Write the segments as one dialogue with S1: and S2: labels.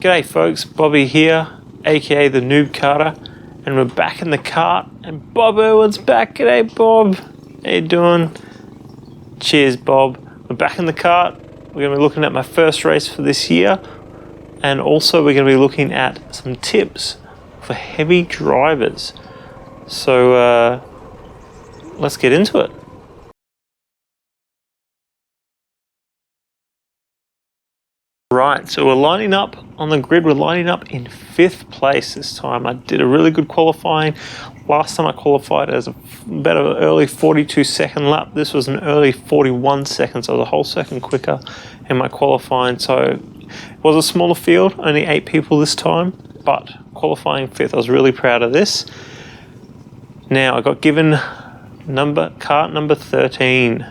S1: G'day folks, Bobby here, aka TheNoobKarter, and we're back in the kart, and Bob Irwin's back. G'day Bob, how you doing? Cheers Bob. We're back in the kart. We're going to be looking at my first race for this year, and also we're going to be looking at some tips for heavy drivers. So let's get into it. Right, so we're lining up on the grid. We're lining up in 5th place this time. I did a really good qualifying. Last time I qualified as about an early 42-second lap. This was an early 41 seconds, so I was a whole second quicker in my qualifying. So it was a smaller field, only 8 people this time, but qualifying 5th, I was really proud of this. Now, I got given kart number 13.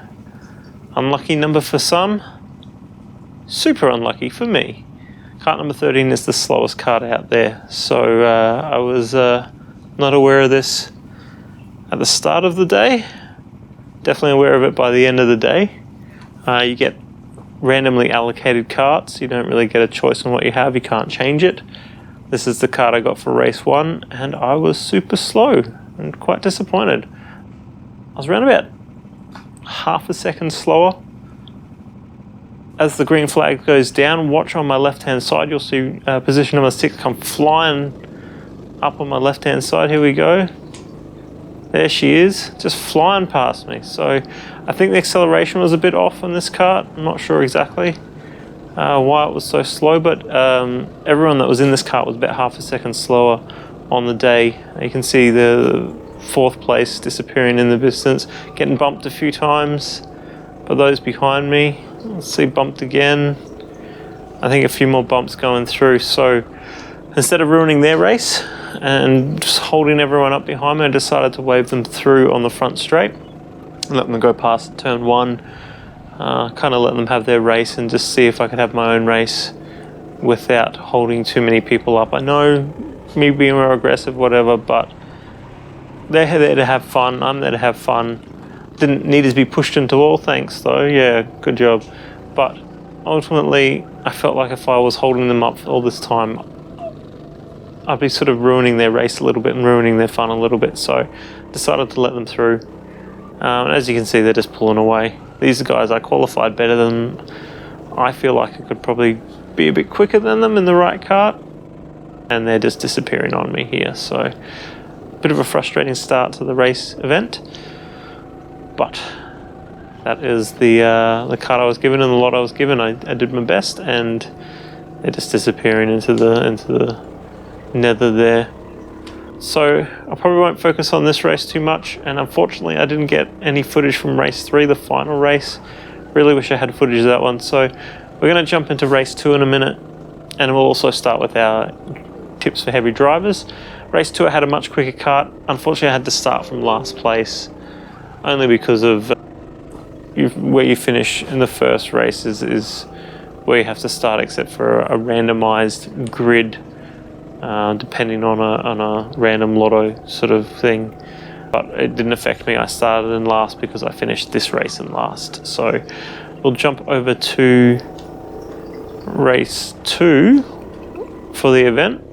S1: Unlucky number for some. Super unlucky for me. Kart number 13 is the slowest kart out there, so I was not aware of this at the start of the day. Definitely aware of it by the end of the day. You get randomly allocated karts. You don't really get a choice on what you have. You can't change it. This is the kart I got for race 1, and I was super slow and quite disappointed. I was around about half a second slower. As the green flag goes down, watch on my left-hand side. You'll see position number 6 come flying up on my left-hand side. Here we go. There she is, just flying past me. So I think the acceleration was a bit off on this kart. I'm not sure exactly why it was so slow, but everyone that was in this kart was about half a second slower on the day. You can see the 4th place disappearing in the distance, getting bumped a few times by those behind me. Let's see, bumped again. I think a few more bumps going through. So instead of ruining their race and just holding everyone up behind me, I decided to wave them through on the front straight and let them go past turn 1. Kind of let them have their race and just see if I could have my own race without holding too many people up. I know me being more aggressive, whatever, but they're there to have fun. I'm there to have fun. Didn't need to be pushed into wall, thanks though. Yeah, good job. But ultimately, I felt like if I was holding them up all this time, I'd be sort of ruining their race a little bit and ruining their fun a little bit. So decided to let them through. And as you can see, they're just pulling away. These guys I qualified better than. I feel like I could probably be a bit quicker than them in the right kart, and they're just disappearing on me here. So bit of a frustrating start to the race event. But that is the kart I was given and the lot I was given. I did my best, and they're just disappearing into the nether there. So I probably won't focus on this race too much, and unfortunately I didn't get any footage from race 3, the final race. Really wish I had footage of that one. So we're going to jump into race 2 in a minute, and we'll also start with our tips for heavy drivers. Race 2 I had a much quicker kart. Unfortunately I had to start from last place, only because of where you finish in the first race is where you have to start, except for a randomized grid, depending on a random lotto sort of thing. But it didn't affect me. I started in last because I finished this race in last. So we'll jump over to race 2 for the event,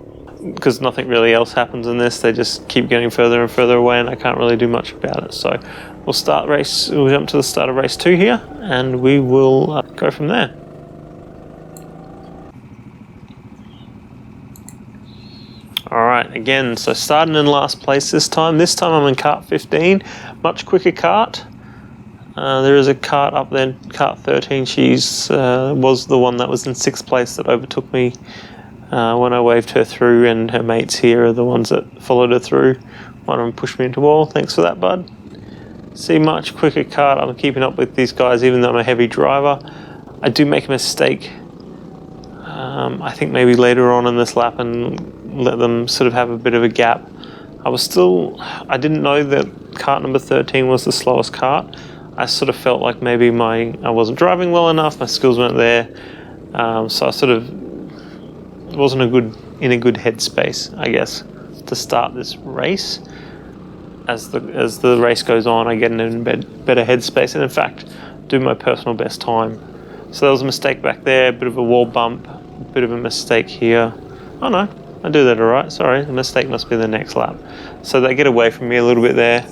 S1: because nothing really else happens in this. They just keep getting further and further away, and I can't really do much about it. So we'll jump to the start of race 2 here, and we will go from there. Alright, again, so starting in last place this time. This time I'm in kart 15, much quicker kart. There is a kart up there, kart 13. She's was the one that was in 6th place that overtook me when I waved her through, and her mates here are the ones that followed her through. One of them pushed me into a wall. Thanks for that, bud. See, much quicker kart. I'm keeping up with these guys even though I'm a heavy driver. I do make a mistake, I think maybe later on in this lap, and let them sort of have a bit of a gap. I didn't know that kart number 13 was the slowest kart. I sort of felt like maybe I wasn't driving well enough, my skills weren't there, so I sort of wasn't in a good headspace, I guess, to start this race. As the race goes on, I get in a better headspace, and in fact do my personal best time. So there was a mistake back there, a bit of a wall bump, bit of a mistake here. Oh no, I do that all right. Sorry, the mistake must be the next lap. So they get away from me a little bit there.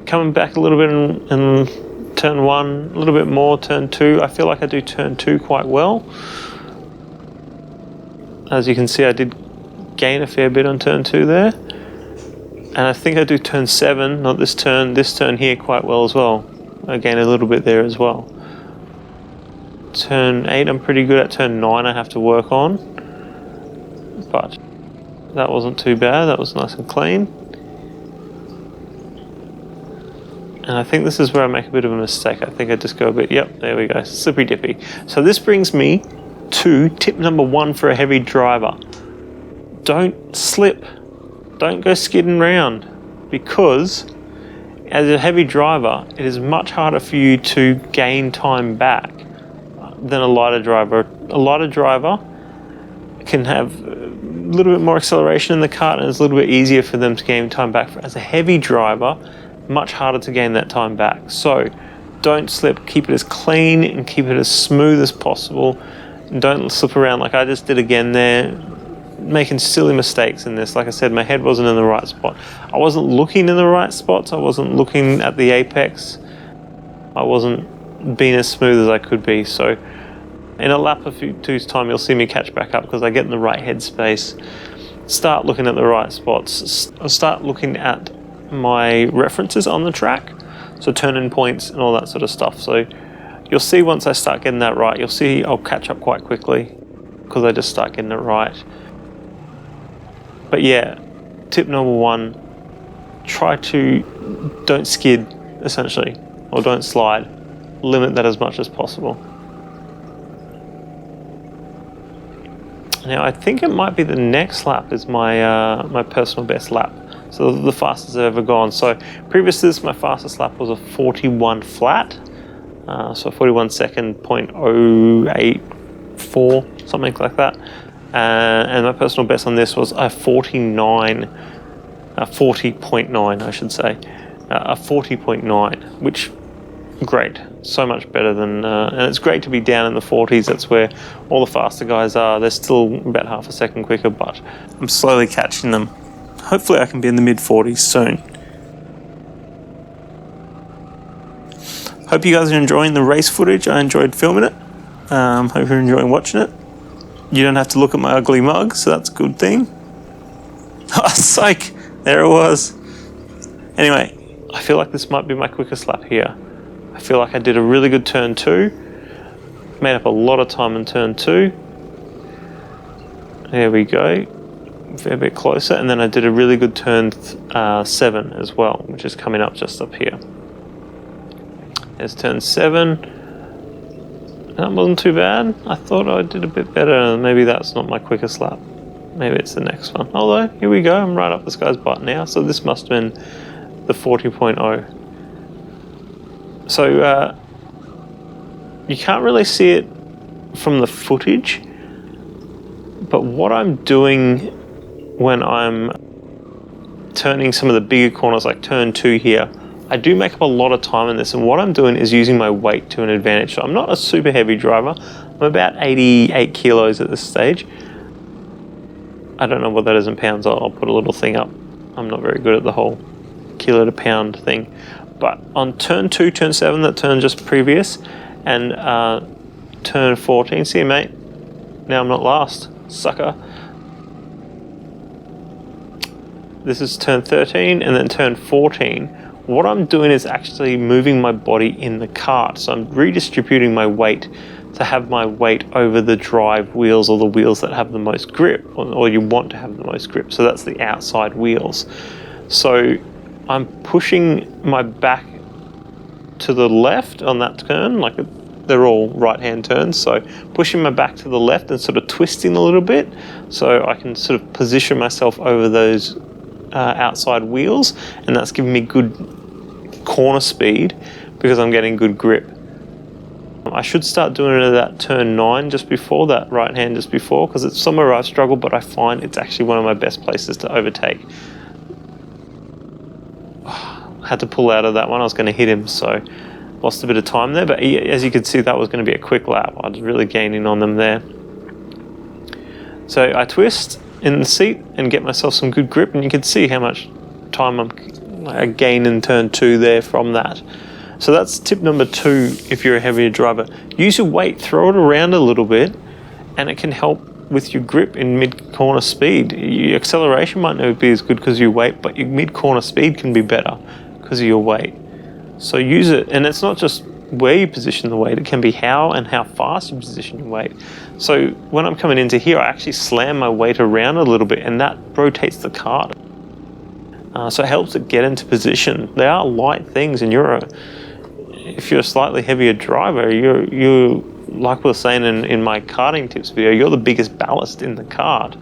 S1: Coming back a little bit in turn 1, a little bit more turn 2. I feel like I do turn 2 quite well. As you can see, I did gain a fair bit on turn 2 there. And I think I do turn 7, not this turn here quite well as well. I gain a little bit there as well. Turn 8 I'm pretty good at. Turn 9 I have to work on. But that wasn't too bad, that was nice and clean. And I think this is where I make a bit of a mistake. I think I just go a bit, yep, there we go, slippy dippy. So this brings me to tip number 1 for a heavy driver. Don't slip, don't go skidding around, because as a heavy driver, it is much harder for you to gain time back than a lighter driver. A lighter driver can have a little bit more acceleration in the kart, and it's a little bit easier for them to gain time back. As a heavy driver, much harder to gain that time back. So don't slip, keep it as clean and keep it as smooth as possible. And don't slip around like I just did again there, making silly mistakes in this. Like I said, my head wasn't in the right spot. I wasn't looking in the right spots. I wasn't looking at the apex. I wasn't being as smooth as I could be. So in a lap of two's time, you'll see me catch back up because I get in the right headspace, start looking at the right spots, start looking at my references on the track, so turn-in points and all that sort of stuff. So you'll see once I start getting that right, you'll see I'll catch up quite quickly because I just start getting it right. But yeah, tip number 1, don't skid, essentially, or don't slide. Limit that as much as possible. Now I think it might be the next lap is my my personal best lap. So the fastest I've ever gone. So previous to this, my fastest lap was a 41 flat. So 41 second, 0.084, something like that. And my personal best on this was a 40.9, I should say. A 40.9, which, great. So much better than, and it's great to be down in the 40s. That's where all the faster guys are. They're still about half a second quicker, but I'm slowly catching them. Hopefully I can be in the mid-40s soon. Hope you guys are enjoying the race footage. I enjoyed filming it. Hope you're enjoying watching it. You don't have to look at my ugly mug, so that's a good thing. Oh, psych! There it was. Anyway, I feel like this might be my quickest lap here. I feel like I did a really good turn 2. Made up a lot of time in turn 2. There we go. A fair bit closer, and then I did a really good turn 7 as well, which is coming up just up here. There's turn 7. That wasn't too bad. I thought I did a bit better. Maybe that's not my quickest lap. Maybe it's the next one. Although, here we go. I'm right up this guy's butt now. So this must have been the 40.0. So you can't really see it from the footage, but what I'm doing when I'm turning some of the bigger corners, like turn 2 here, I do make up a lot of time in this, and what I'm doing is using my weight to an advantage. So I'm not a super heavy driver. I'm about 88 kilos at this stage. I don't know what that is in pounds. I'll put a little thing up. I'm not very good at the whole kilo to pound thing. But on turn 2, turn 7, that turn just previous, and turn 14, see you mate, now I'm not last, sucker. This is turn 13, and then turn 14. What I'm doing is actually moving my body in the kart. So I'm redistributing my weight to have my weight over the drive wheels, or the wheels that have the most grip, or you want to have the most grip. So that's the outside wheels. So I'm pushing my back to the left on that turn, like they're all right-hand turns. So pushing my back to the left and sort of twisting a little bit, so I can sort of position myself over those outside wheels, and that's giving me good corner speed because I'm getting good grip. I should start doing it at that turn 9 just before, that right hand just before, because it's somewhere I've struggled, but I find it's actually one of my best places to overtake. I had to pull out of that one. I was going to hit him, so lost a bit of time there, but as you can see, that was going to be a quick lap. I was really gaining on them there. So I twist in the seat and get myself some good grip, and you can see how much time I gain in turn 2 there from that. So that's tip number 2 if you're a heavier driver. Use your weight, throw it around a little bit, and it can help with your grip in mid-corner speed. Your acceleration might not be as good because of your weight, but your mid-corner speed can be better because of your weight. So use it, and it's not just where you position the weight, it can be how and how fast you position your weight. So when I'm coming into here, I actually slam my weight around a little bit, and that rotates the kart. So it helps it get into position. They are light things, and if you're a slightly heavier driver, you're like we were saying in my karting tips video, you're the biggest ballast in the kart.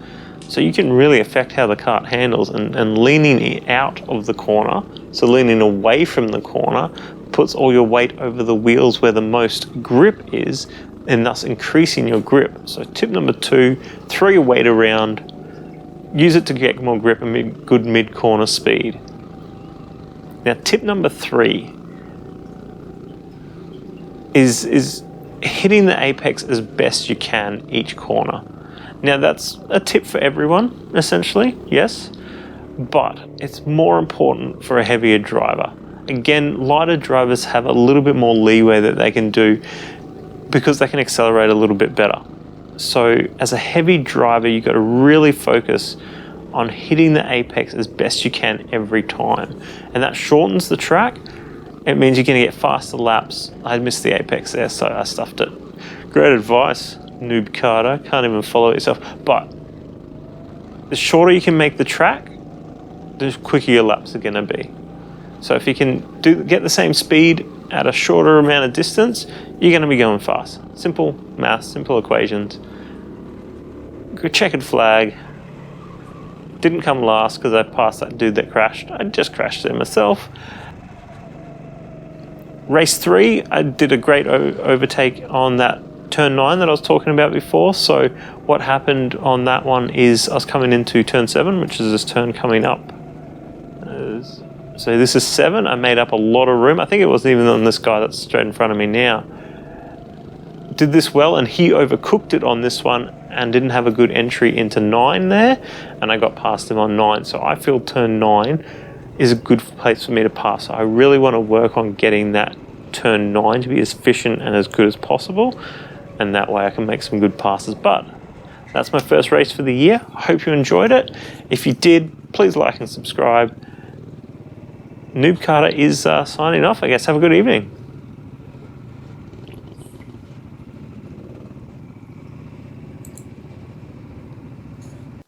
S1: So you can really affect how the kart handles, and leaning out of the corner, so leaning away from the corner, puts all your weight over the wheels where the most grip is, and thus increasing your grip. So tip number 2, throw your weight around, use it to get more grip and good mid-corner speed. Now tip number 3 is hitting the apex as best you can each corner. Now that's a tip for everyone, essentially, yes, but it's more important for a heavier driver. Again, lighter drivers have a little bit more leeway that they can do because they can accelerate a little bit better. So as a heavy driver, you've got to really focus on hitting the apex as best you can every time. And that shortens the track. It means you're going to get faster laps. I missed the apex there, so I stuffed it. Great advice, TheNoobKarter. Can't even follow it yourself. But the shorter you can make the track, the quicker your laps are going to be. So if you can get the same speed at a shorter amount of distance, you're going to be going fast. Simple math, simple equations. Checkered flag. Didn't come last because I passed that dude that crashed. I just crashed there myself. Race 3, I did a great overtake on that turn 9 that I was talking about before. So what happened on that one is I was coming into turn 7, which is this turn coming up. So this is 7. I made up a lot of room. I think it wasn't even on this guy that's straight in front of me now. Did this well, and he overcooked it on this one and didn't have a good entry into 9 there, and I got past him on 9. So I feel turn 9 is a good place for me to pass. I really want to work on getting that turn 9 to be as efficient and as good as possible, and that way I can make some good passes. But that's my first race for the year. I hope you enjoyed it. If you did, please like and subscribe. TheNoobKarter is signing off, I guess. Have a good evening.